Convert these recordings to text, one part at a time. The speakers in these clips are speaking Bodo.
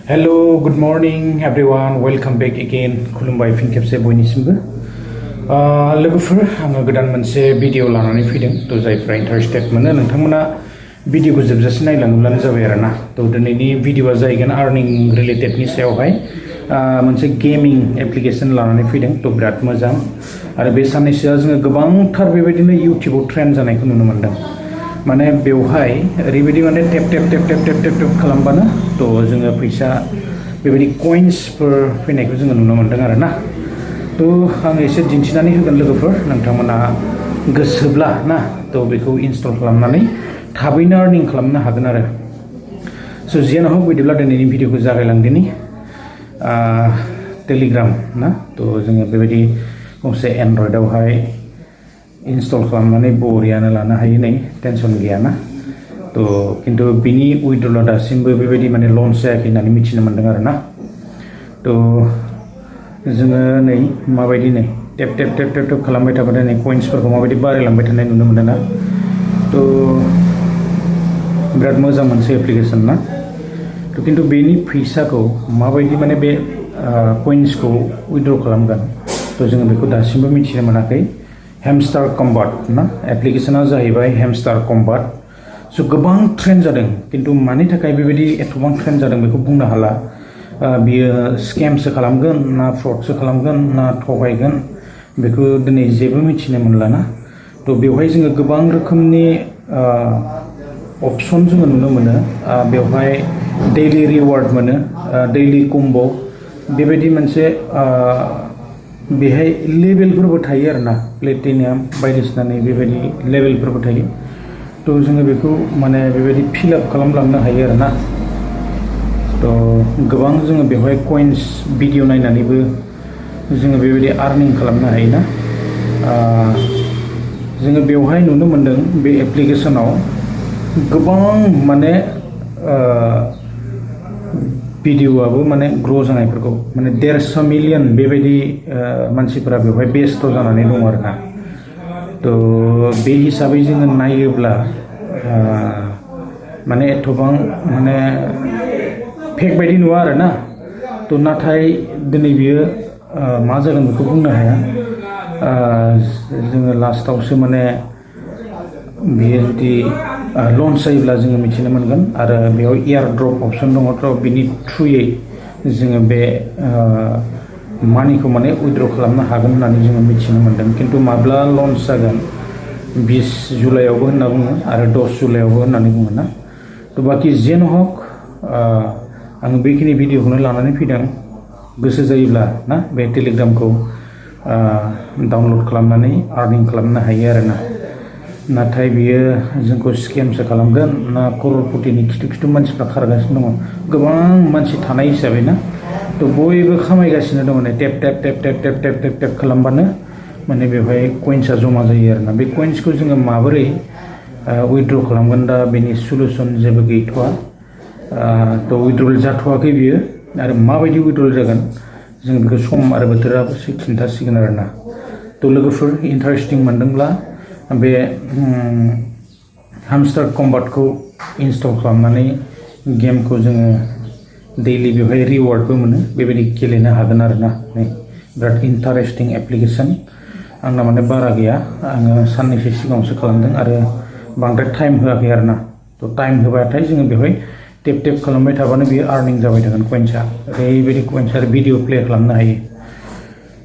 Hello, good morning everyone. Welcome back again. खुलुमबाय फिन खेबसे बयनिसिमबो। लोगोफोर आङो गोदान मोनसे भिडिअ लानानै फैदों। थ' जायफ्रा इन्टारेस्टेड मोनो नोंथांमोना भिडिअखौ जोबजासिम नायलाङोब्लानो जाबाय आरोना। थ' दिनैनि भिडिअआ जाहैगोन आर्निं रिलेटेडनि सायावहाय मोनसे गेमिं एप्लिकेसन लानानै फैदों। थ' बिराद मोजां आरो बे साननैसोआ जोङो गोबांथार बेबायदिनो इउटिउबाव ट्रेन्ड जानायखौ नुनो मोन्दों। माने बेवहाय ओरैबायदि माने टेप खालामबानो थ' जोङो फैसा बेबायदि कइन्सफोर फैनायखौ जोङो नुनो मोन्दों आरोना। थ' आङो एसे दिन्थिनानै होगोन लोगोफोर नोंथांमोना गोसोब्ला ना थ' बेखौ इनस्टल खालामनानै थाबैनो आर्निं खालामनो हागोन आरो। स' जियानो हक बिदिब्ला दिनैनि भिडिअखौ जागायलांदिनि। टेलिग्राम ना थ' जोङो बेबायदि गंसे एन्ड्रइडआवहाय इनस्टल खालामनानै बरियानो लानो हायो नै टेनसन गैयाना। थ' खिन्थु बिनि उइड्रलआ दासिमबो बेबायदि माने लन्च जायाखै होननानै मिथिनो मोन्दों आरोना। थ' जोङो नै माबायदि नै टेप खालामबाय थाबाथाय नै कइन्सफोरखौ माबायदि बारायलांबाय थानाय नुनो मोन्दों ना। थ' बिराद मोजां मोनसे एप्लिकेसन ना। थ' खिन्थु बेनि फैसाखौ माबायदि माने बे कइन्सखौ उइड्र खालामगोन थ' जोङो बेखौ दासिमबो मिथिनो मोनाखै। हेमस्टार कम्बाट ना एप्लिकेसना जाहैबाय हेमस्टार कम्बाट। स' गोबां ट्रेन्ड जादों खिन्थु मानि थाखाय बेबायदि एथबां ट्रेन्ड जादों बेखौ बुंनो हाला। बियो स्केमसो खालामगोन ना फ्रडसो खालामगोन ना थगायगोन बेखौ दिनै जेबो मिथिनो मोनला ना। थ' बेवहाय जोङो गोबां रोखोमनि अपसन जोङो नुनो मोनो। बेवहाय दैलि रिवार्ड मोनो, दैलि कम्ब' बेबायदि मोनसे बेहाय लेभेलफोरबो थायो आरोना प्लेटिनियाम बायदिसिना नै बेबायदि लेभेलफोरबो थायो। थ' जोङो बेखौ माने बेबायदि फिलआप खालामलांनो हायो आरोना। थ' गोबां जोङो बेवहाय कइन्स भिडिअ नायनानैबो जोङो बेबायदि आर्निं खालामनो हायोना। जोङो बेवहाय नुनो मोन्दों बे एप्लिकेसनाव गोबां माने भिडिअआबो माने ग्र' जानायफोरखौ माने 150 मिलियन बेबायदि मानसिफोरा बेवहाय बेस्थ' जानानै दं आरोना। थ' बे हिसाबै जोङो नायोब्ला माने एथबां माने फेक बायदि नुवा आरोना। थ' नाथाय दिनै बियो मा जागोन बेखौ बुंनो हाया। जोङो लास्टावसो माने बियो जुदि लन्च जायोब्ला जोङो मिथिनो मोनगोन आरो बेयाव एयार ड्रप अपसन दङ। थ' बिनि थ्रुयै जोङो बे मानिखौ माने उइड्र खालामनो हागोन होननानै जोङो मिथिनो मोन्दों। खिन्थु माब्ला लन्च जागोन 20 जुलाइआवबो होनना बुङो आरो 10 जुलाइआवबो होननानै बुङो ना। थ' बाखि जियानो हक आङो बेखिनि भिडिअखौनो लानानै फैदों। गोसो जायोब्ला ना बे टेलिग्रामखौ डाउनलड खालामनानै आर्निं खालामनो हायो आरोना। नाथाय बियो जोंखौ स्केमसो खालामगोन ना कर'रपतिनि खिथु मानसिफ्रा खारगासिनो दङ गोबां मानसि थानाय हिसाबै ना। थ' बयबो खामायगासिनो दङ नै टेप खालामबानो माने बेवहाय कइन्सआ जमा जायो आरोना। बे कइन्सखौ जोङो माबोरै उइड्र खालामगोन दा बेनि सलुसन जेबो गैथ'वा। थ' उइड्रल जाथ'वाखै बियो आरो माबायदि उइड्रल जागोन जों बेखौ सम आरो बोथोराबो खिन्थासिगोन आरोना। थ' लोगोफोर इन्टारेस्टिं मोनदोंब्ला बे हेमस्टार कम्बाटखौ इनस्टल खालामनानै गेमखौ जोङो दैलि बेवहाय रिवार्डबो मोनो बेबायदि गेलेनो हागोन आरोना। नै बिराद इन्टारेस्टिं एप्लिकेसन। आंना माने बारा गैया, आङो साननैसो सिगाङावसो खालामदों आरो बांद्राय टाइम होआखै आरोना। थ' टाइम होबाथाय जोङो बेवहाय टेप खालामबाय थाबानो बियो आर्निं जाबाय थागोन कइन्सआ। ओरैबायदि कइन्स आरो भिडिअ प्ले खालामनो हायो।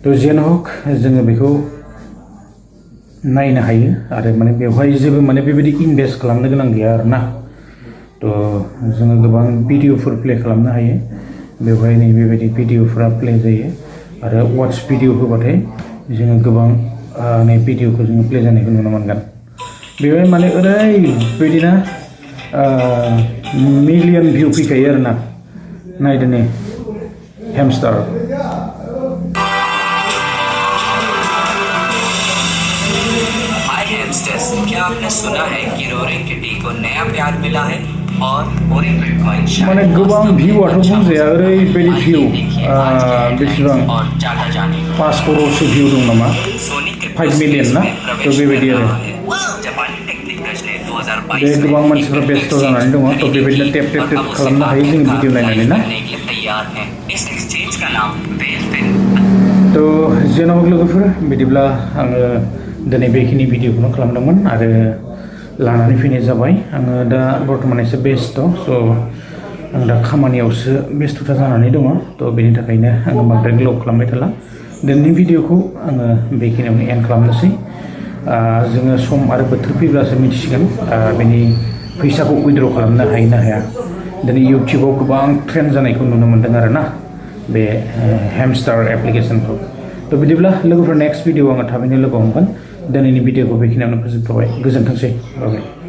थ' जियानो हक जोङो बेखौ नायनो हायो आरो माने बेवहाय जेबो माने बेबायदि इनभेस्ट खालामनो गोनां गैया आरोना। थ' जोङो गोबां भिडिअफोर प्ले खालामनो हायो बेवहाय नै बेबायदि भिडिअफोरा प्ले जायो आरो वाट्स भिडिअ होबाथाय जोङो गोबां नै भिडिअखौ जोङो प्ले जानायखौ नुनो मोनगोन। बेवहाय माने ओरैबायदिना मिलियन भिउ फैखायो आरोना। नायदो नै हेमस्टार। क्या आपने सुना है कि रोरिंग किटी को नया प्यार मिला है और रोरिंग बिटकॉइन माने गोबां भिउआथ' बुंजाया ओरैबायदि भिउ बेसेबां 5 करोड़सो भिउ दं नामा 5 मिलियन ना। थ' बेबायदि आरो बे गोबां मानसिफ्रा बेस्थ' जानानै दङ। थ' बेबायदिनो टेप खालामनो हायो जों भिडिअ नायनानै ना। तैयार है। इस एक्सचेंज का नाम वेलफिन। तो जेन'हक लोगोफोर बिदिब्ला आङो दिनै बेखिनि भिडिअखौनो खालामदोंमोन आरो लानानै फैनाय जाबाय। आङो दा बर्थमान एसे बेस्थ', स' आं दा खामानियावसो बेस्थ'था जानानै दङ। थ' बेनि थाखायनो आङो बांद्राय गोलाव खालामबाय थाला। दिनैनि भिडिअखौ आङो बेखिनियावनो एन्ड खालामनोसै। जोङो सम आरो बोथोर फैब्लासो मिथिसिगोन बेनि फैसाखौ उइद्र' खालामनो हायो ना हाया। दिनै इउटिउबाव गोबां ट्रेन्ड जानायखौ नुनो मोन्दों आरो ना बे हेमस्टार एप्लिकेसनखौ। थ' बिदिब्ला लोगोफोर नेक्स्ट भिडिअ आङो थाबैनो लोगो हमगोन। दिनैनि भिडिअखौ बेखिनियावनो फोजोबथ'बाय। गोजोनथोंसै। बाय।